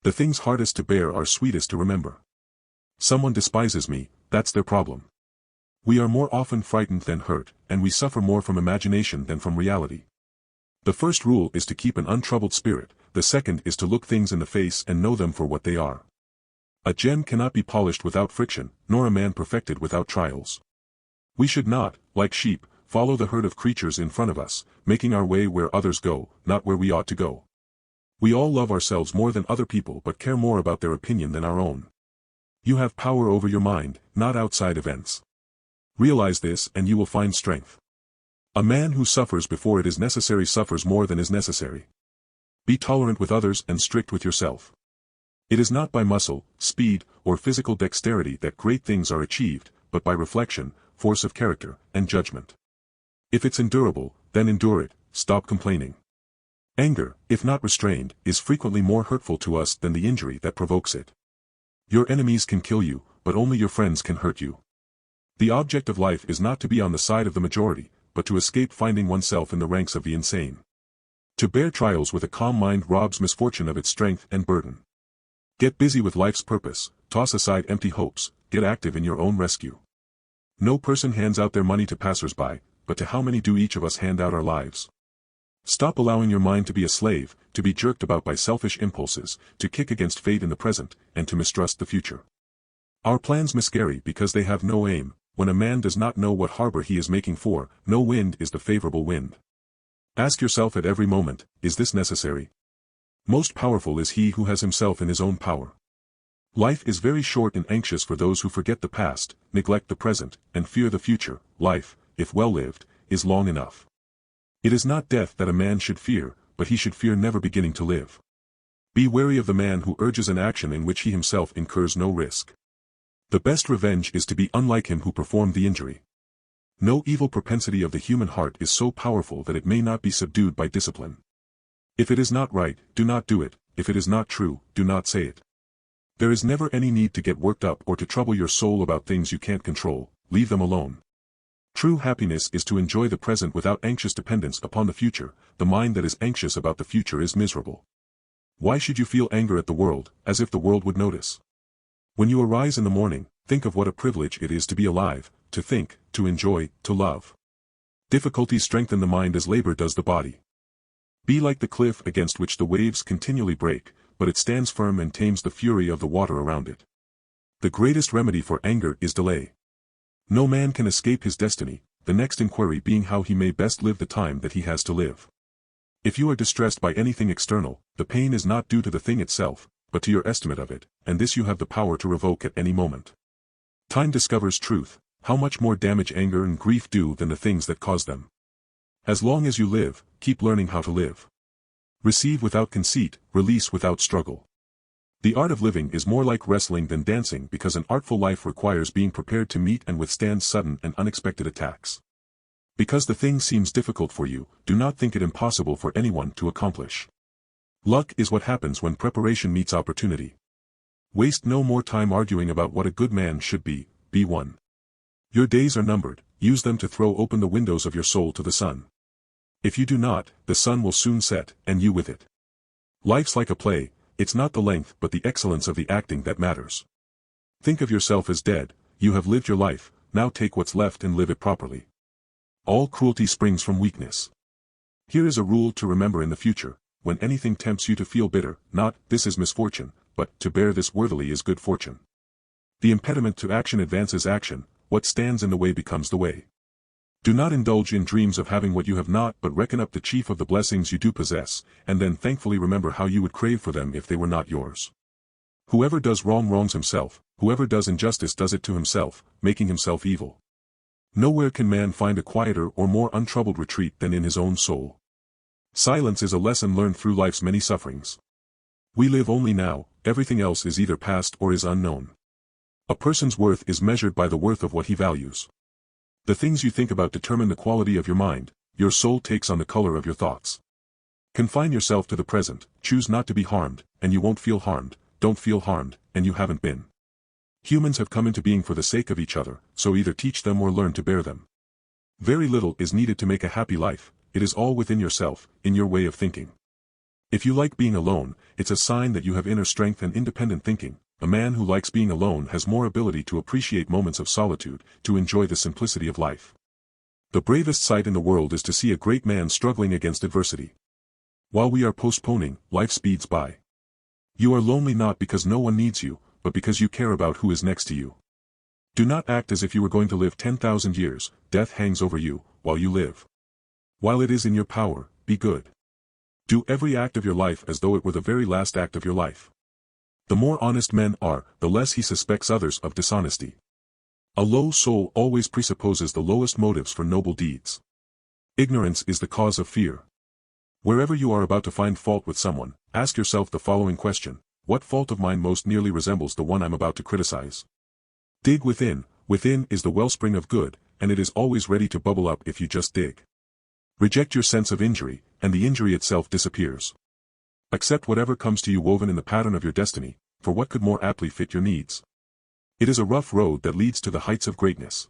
The things hardest to bear are sweetest to remember. Someone despises me, that's their problem. We are more often frightened than hurt, and we suffer more from imagination than from reality. The first rule is to keep an untroubled spirit, the second is to look things in the face and know them for what they are. A gem cannot be polished without friction, nor a man perfected without trials. We should not, like sheep, follow the herd of creatures in front of us, making our way where others go, not where we ought to go. We all love ourselves more than other people but care more about their opinion than our own. You have power over your mind, not outside events. Realize this and you will find strength. A man who suffers before it is necessary suffers more than is necessary. Be tolerant with others and strict with yourself. It is not by muscle, speed, or physical dexterity that great things are achieved, but by reflection, force of character, and judgment. If it's endurable, then endure it, stop complaining. Anger, if not restrained, is frequently more hurtful to us than the injury that provokes it. Your enemies can kill you, but only your friends can hurt you. The object of life is not to be on the side of the majority, but to escape finding oneself in the ranks of the insane. To bear trials with a calm mind robs misfortune of its strength and burden. Get busy with life's purpose, toss aside empty hopes, get active in your own rescue. No person hands out their money to passers-by, but to how many do each of us hand out our lives? Stop allowing your mind to be a slave, to be jerked about by selfish impulses, to kick against fate in the present, and to mistrust the future. Our plans miscarry because they have no aim. When a man does not know what harbor he is making for, no wind is the favorable wind. Ask yourself at every moment, is this necessary? Most powerful is he who has himself in his own power. Life is very short and anxious for those who forget the past, neglect the present, and fear the future. Life, if well lived, is long enough. It is not death that a man should fear, but he should fear never beginning to live. Be wary of the man who urges an action in which he himself incurs no risk. The best revenge is to be unlike him who performed the injury. No evil propensity of the human heart is so powerful that it may not be subdued by discipline. If it is not right, do not do it, if it is not true, do not say it. There is never any need to get worked up or to trouble your soul about things you can't control, leave them alone. True happiness is to enjoy the present without anxious dependence upon the future. The mind that is anxious about the future is miserable. Why should you feel anger at the world, as if the world would notice? When you arise in the morning, think of what a privilege it is to be alive, to think, to enjoy, to love. Difficulties strengthen the mind as labor does the body. Be like the cliff against which the waves continually break, but it stands firm and tames the fury of the water around it. The greatest remedy for anger is delay. No man can escape his destiny, the next inquiry being how he may best live the time that he has to live. If you are distressed by anything external, the pain is not due to the thing itself, but to your estimate of it, and this you have the power to revoke at any moment. Time discovers truth, how much more damage anger and grief do than the things that cause them. As long as you live, keep learning how to live. Receive without conceit, release without struggle. The art of living is more like wrestling than dancing because an artful life requires being prepared to meet and withstand sudden and unexpected attacks. Because the thing seems difficult for you, do not think it impossible for anyone to accomplish. Luck is what happens when preparation meets opportunity. Waste no more time arguing about what a good man should be one. Your days are numbered, use them to throw open the windows of your soul to the sun. If you do not, the sun will soon set, and you with it. Life's like a play, it's not the length but the excellence of the acting that matters. Think of yourself as dead, you have lived your life, now take what's left and live it properly. All cruelty springs from weakness. Here is a rule to remember in the future, when anything tempts you to feel bitter, not, this is misfortune, but, to bear this worthily is good fortune. The impediment to action advances action, what stands in the way becomes the way. Do not indulge in dreams of having what you have not but reckon up the chief of the blessings you do possess, and then thankfully remember how you would crave for them if they were not yours. Whoever does wrong wrongs himself, whoever does injustice does it to himself, making himself evil. Nowhere can man find a quieter or more untroubled retreat than in his own soul. Silence is a lesson learned through life's many sufferings. We live only now, everything else is either past or is unknown. A person's worth is measured by the worth of what he values. The things you think about determine the quality of your mind, your soul takes on the color of your thoughts. Confine yourself to the present, choose not to be harmed, and you won't feel harmed, don't feel harmed, and you haven't been. Humans have come into being for the sake of each other, so either teach them or learn to bear them. Very little is needed to make a happy life, it is all within yourself, in your way of thinking. If you like being alone, it's a sign that you have inner strength and independent thinking. A man who likes being alone has more ability to appreciate moments of solitude, to enjoy the simplicity of life. The bravest sight in the world is to see a great man struggling against adversity. While we are postponing, life speeds by. You are lonely not because no one needs you, but because you care about who is next to you. Do not act as if you were going to live 10,000 years. Death hangs over you, while you live. While it is in your power, be good. Do every act of your life as though it were the very last act of your life. The more honest men are, the less he suspects others of dishonesty. A low soul always presupposes the lowest motives for noble deeds. Ignorance is the cause of fear. Wherever you are about to find fault with someone, ask yourself the following question: what fault of mine most nearly resembles the one I'm about to criticize? Dig within. Within is the wellspring of good, and it is always ready to bubble up if you just dig. Reject your sense of injury, and the injury itself disappears. Accept whatever comes to you woven in the pattern of your destiny, for what could more aptly fit your needs? It is a rough road that leads to the heights of greatness.